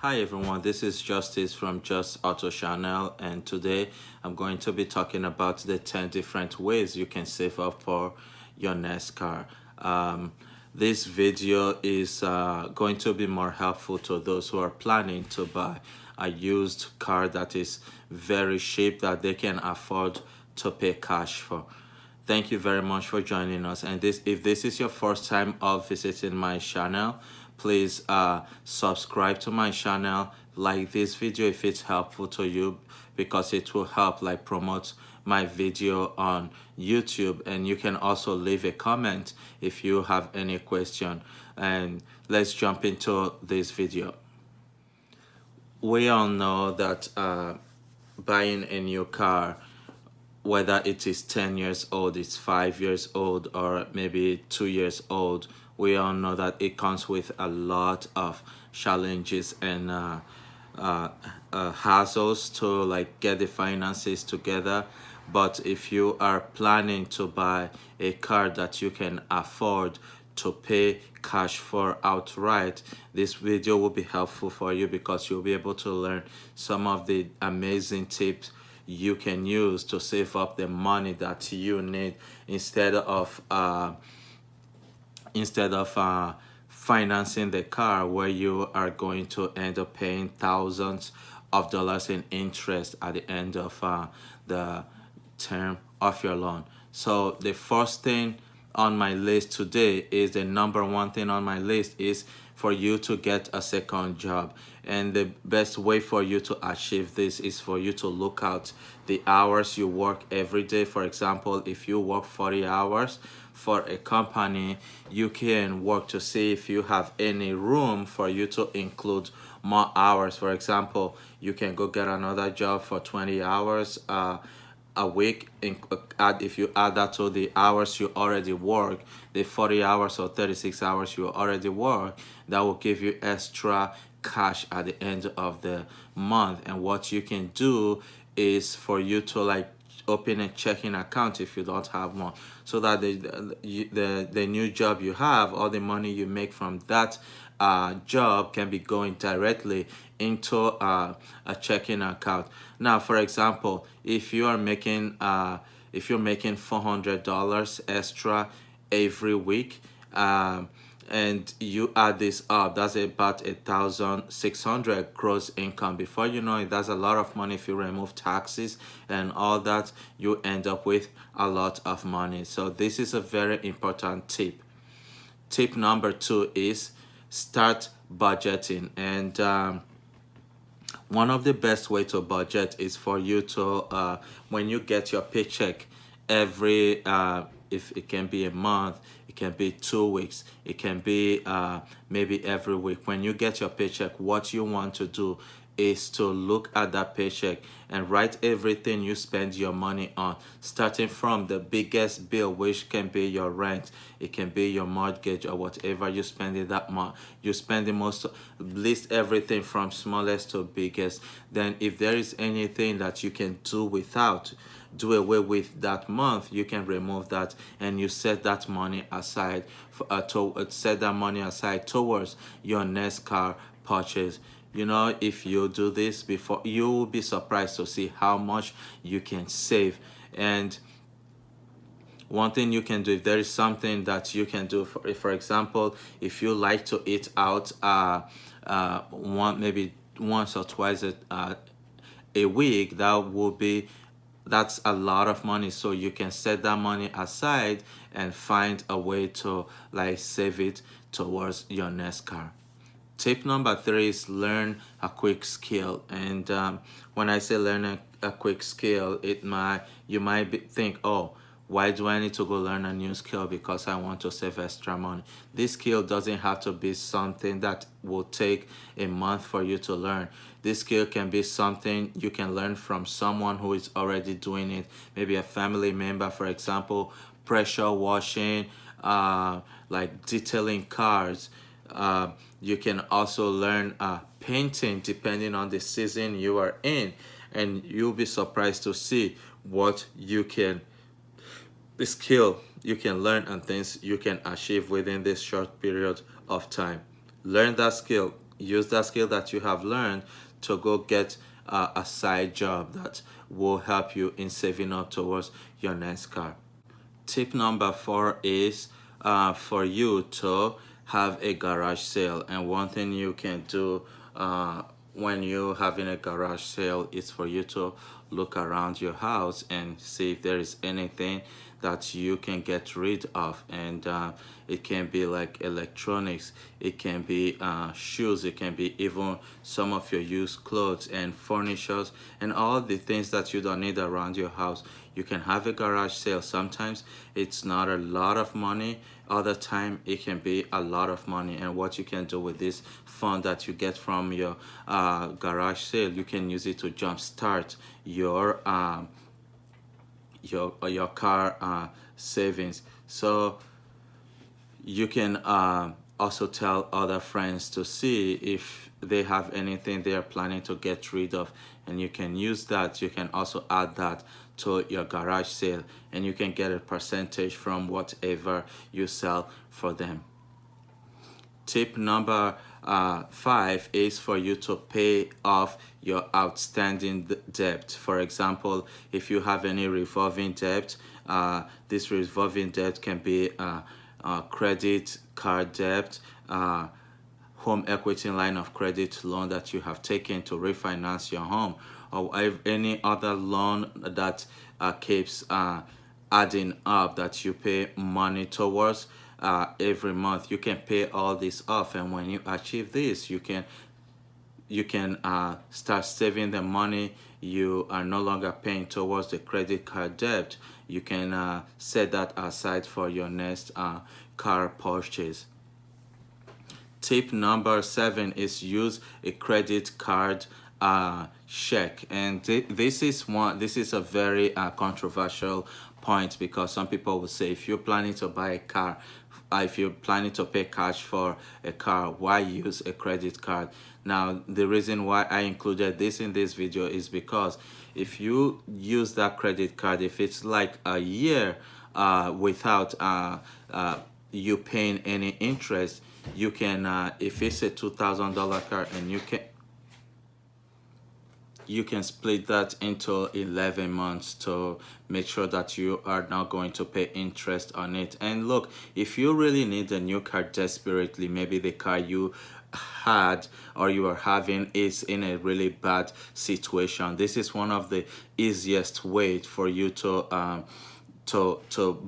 Hi everyone, this is Justice from Just Auto Channel, and today I'm going to be talking about the 10 different ways you can save up for your next car. Um, this video is going to be more helpful to those who are planning to buy a used car that is very cheap that they can afford to pay cash for. Thank you very much for joining us. And if this is your first time of visiting my channel, please subscribe to my channel, like this video if it's helpful to you, because it will help like promote my video on YouTube. And you can also leave a comment if you have any question. And let's jump into this video. We all know that buying a new car, whether it is 10 years old, it's 5 years old, or maybe 2 years old, we all know that it comes with a lot of challenges and uh, hassles to like get the finances together. But if you are planning to buy a car that you can afford to pay cash for outright, this video will be helpful for you because you'll be able to learn some of the amazing tips you can use to save up the money that you need instead of financing the car, where you are going to end up paying thousands of dollars in interest at the end of the term of your loan. So the first thing on my list today is the number one thing on my list is for you to get a second job. And the best way for you to achieve this is for you to look out the hours you work every day. For example, if you work 40 hours for a company, you can work to see if you have any room for you to include more hours. For example, you can go get another job for 20 hours a week. If you add that to the hours you already work, the 40 hours or 36 hours you already work, that will give you extra cash at the end of the month. And what you can do is for you to like open a checking account if you don't have one, so that the new job you have, all the money you make from that job can be going directly into a checking account. Now, for example, if you're making $400 extra every week, and you add this up, that's about 1,600 gross income. Before you know it, that's a lot of money. If you remove taxes and all that, you end up with a lot of money. So this is a very important tip. Tip number two is start budgeting. And one of the best way to budget is for you to when you get your paycheck every if it can be a month, it can be 2 weeks, it can be maybe every week. When you get your paycheck, what you want to do is to look at that paycheck and write everything you spend your money on, starting from the biggest bill, which can be your rent, it can be your mortgage, or whatever you spend in that month. You spend the most, list everything from smallest to biggest. Then if there is anything that you can do without, do away with that month, you can remove that, and you set that money aside set that money aside towards your next car purchase. If you do this before, you will be surprised to see how much you can save. And one thing you can do, if there is something that you can do, for example, if you like to eat out maybe once or twice a week, that's a lot of money. So you can set that money aside and find a way to like save it towards your next car. Tip number three is learn a quick skill. And when I say learn a quick skill, you might think, oh, why do I need to go learn a new skill? Because I want to save extra money. This skill doesn't have to be something that will take a month for you to learn. This skill can be something you can learn from someone who is already doing it. Maybe a family member, for example, pressure washing, like detailing cars. You can also learn painting depending on the season you are in, and you'll be surprised to see what the skill you can learn and things you can achieve within this short period of time. Learn that skill, use that skill that you have learned to go get a side job that will help you in saving up towards your next car. Tip number 4 is for you to have a garage sale. And one thing you can do when you're having a garage sale is for you to look around your house and see if there is anything that you can get rid of. And it can be like electronics, it can be shoes, it can be even some of your used clothes and furnitures and all the things that you don't need around your house. You can have a garage sale. Sometimes it's not a lot of money, other time it can be a lot of money. And what you can do with this fund that you get from your garage sale, you can use it to jumpstart your car savings. So you can also tell other friends to see if they have anything they are planning to get rid of, and you can use that. You can also add that to your garage sale, and you can get a percentage from whatever you sell for them. Tip number 5 is for you to pay off your outstanding debt. For example, if you have any revolving debt, this revolving debt can be credit card debt, home equity line of credit loan that you have taken to refinance your home, or any other loan that keeps adding up that you pay money towards every month. You can pay all this off, and when you achieve this, you can start saving the money you are no longer paying towards the credit card debt. You can set that aside for your next car purchase. Tip number 7 is use a credit card check, and this is a very controversial point, because some people will say, if you're planning to buy a car, if you're planning to pay cash for a car, why use a credit card? Now, the reason why I included this in this video is because if you use that credit card, if it's like a year without you paying any interest, you can if it's a $2,000 car, and you can split that into 11 months to make sure that you are not going to pay interest on it. And look, if you really need a new car desperately, maybe the car you had or you are having is in a really bad situation, this is one of the easiest ways for you to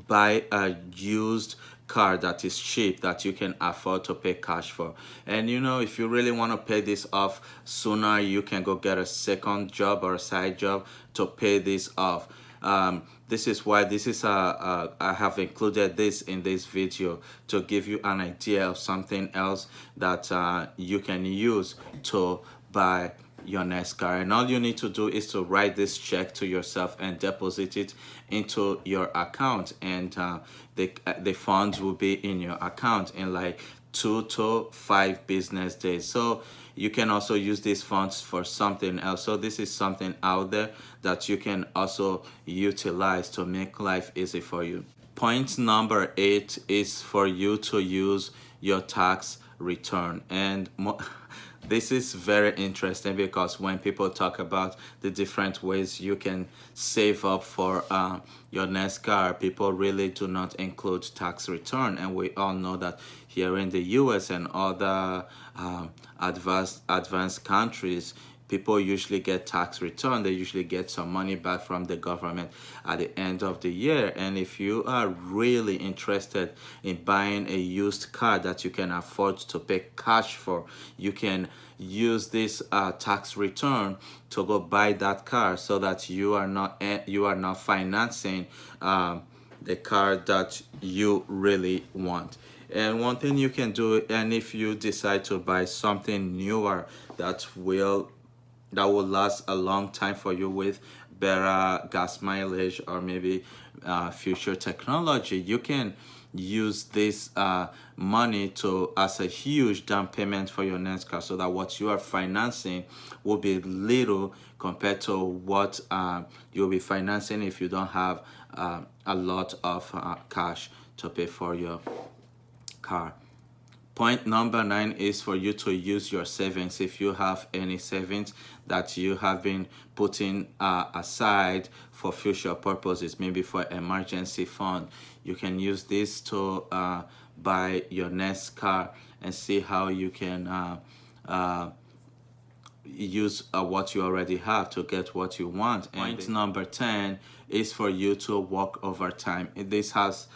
buy a used car that is cheap, that you can afford to pay cash for. And if you really want to pay this off sooner, you can go get a second job or a side job to pay this off. This is why I have included this in this video, to give you an idea of something else that you can use to buy your next car. And all you need to do is to write this check to yourself and deposit it into your account, and the funds will be in your account in like 2 to 5 business days. So you can also use these funds for something else. So this is something out there that you can also utilize to make life easy for you. Point number 8 is for you to use your tax return. And this is very interesting, because when people talk about the different ways you can save up for your next car, people really do not include tax return. And we all know that here in the US and other advanced countries, people usually get tax return. They usually get some money back from the government at the end of the year. And if you are really interested in buying a used car that you can afford to pay cash for, you can use this tax return to go buy that car, so that you are not financing the car that you really want. And one thing you can do, and if you decide to buy something newer that will last a long time for you with better gas mileage, or maybe future technology, you can use this money as a huge down payment for your next car, so that what you are financing will be little compared to what you'll be financing if you don't have a lot of cash to pay for your car. Point number 9 is for you to use your savings. If you have any savings that you have been putting aside for future purposes, maybe for emergency fund, you can use this to buy your next car and see how you can use what you already have to get what you want. Point number 10 is for you to work overtime. This has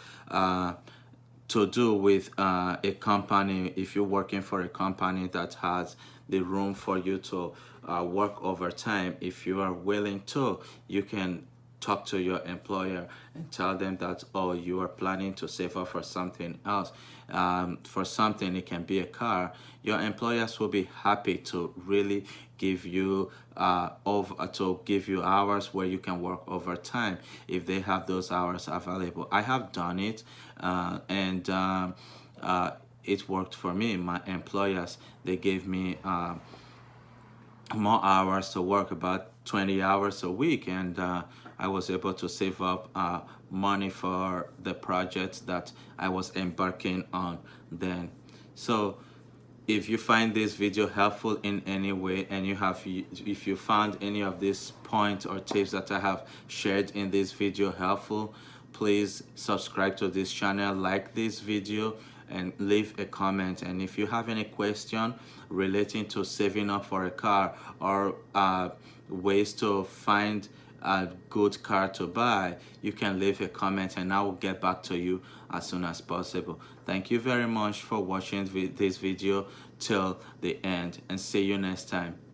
to do with a company. If you're working for a company that has the room for you to work overtime, if you are willing to, you can talk to your employer and tell them that, oh, you are planning to save up for something else, for something. It can be a car. Your employers will be happy to really give you hours where you can work overtime if they have those hours available. I have done it, and it worked for me. My employers, they gave me more hours to work, about 20 hours a week, and I was able to save up money for the projects that I was embarking on then. So if you find this video helpful in any way, and if you found any of these points or tips that I have shared in this video helpful, please subscribe to this channel, like this video, and leave a comment. And if you have any question relating to saving up for a car, or ways to find a good car to buy, you can leave a comment and I will get back to you as soon as possible. Thank you very much for watching this video till the end, and see you next time.